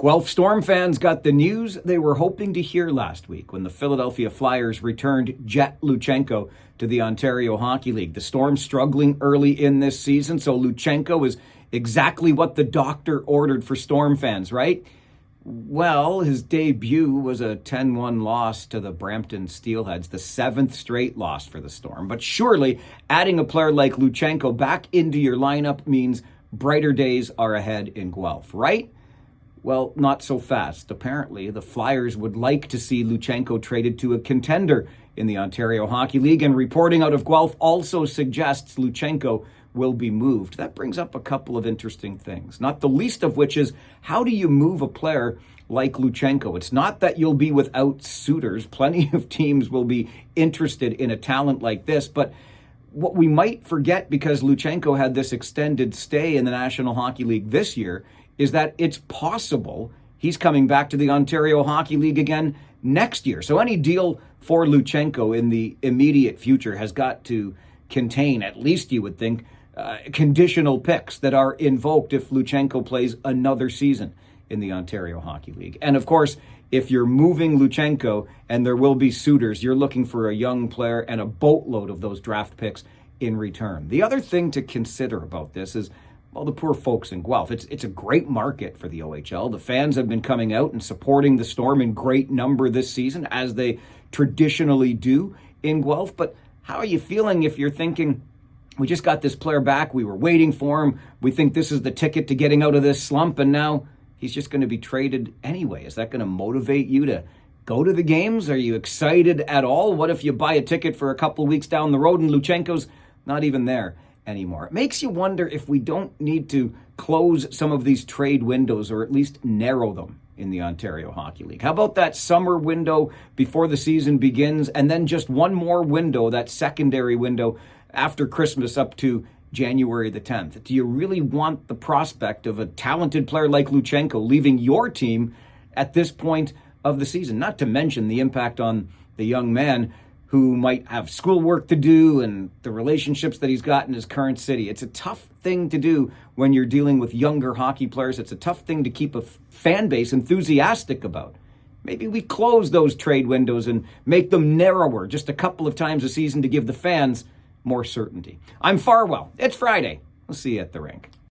Guelph Storm fans got the news they were hoping to hear last week when the Philadelphia Flyers returned Jett Luchanko to the Ontario Hockey League. The Storm struggling early in this season, so Luchanko is exactly what the doctor ordered for Storm fans, right? Well, his debut was a 10-1 loss to the Brampton Steelheads, the seventh straight loss for the Storm. But surely adding a player like Luchanko back into your lineup means brighter days are ahead in Guelph, right? Well, not so fast. Apparently, the Flyers would like to see Luchanko traded to a contender in the Ontario Hockey League, and reporting out of Guelph also suggests Luchanko will be moved. That brings up a couple of interesting things, not the least of which is, how do you move a player like Luchanko? It's not that you'll be without suitors. Plenty of teams will be interested in a talent like this, but what we might forget, because Luchanko had this extended stay in the National Hockey League this year, is that it's possible he's coming back to the Ontario Hockey League again next year. So any deal for Luchanko in the immediate future has got to contain, at least you would think, conditional picks that are invoked if Luchanko plays another season in the Ontario Hockey League. And of course, if you're moving Luchanko and there will be suitors, you're looking for a young player and a boatload of those draft picks in return. The other thing to consider about this is, well, the poor folks in Guelph. It's a great market for the OHL. The fans have been coming out and supporting the Storm in great number this season, as they traditionally do in Guelph. But how are you feeling if you're thinking, we just got this player back, we were waiting for him, we think this is the ticket to getting out of this slump, and now he's just going to be traded anyway? Is that going to motivate you to go to the games? Are you excited at all? What if you buy a ticket for a couple of weeks down the road and Luchanko's not even there anymore? It makes you wonder if we don't need to close some of these trade windows, or at least narrow them in the Ontario Hockey League. How about that summer window before the season begins, and then just one more window, that secondary window after Christmas up to January the 10th? Do you really want the prospect of a talented player like Luchanko leaving your team at this point of the season? Not to mention the impact on the young man who might have schoolwork to do and the relationships that he's got in his current city. It's a tough thing to do when you're dealing with younger hockey players. It's a tough thing to keep a fan base enthusiastic about. Maybe we close those trade windows and make them narrower just a couple of times a season to give the fans more certainty. I'm Farwell. It's Friday. We'll see you at the rink.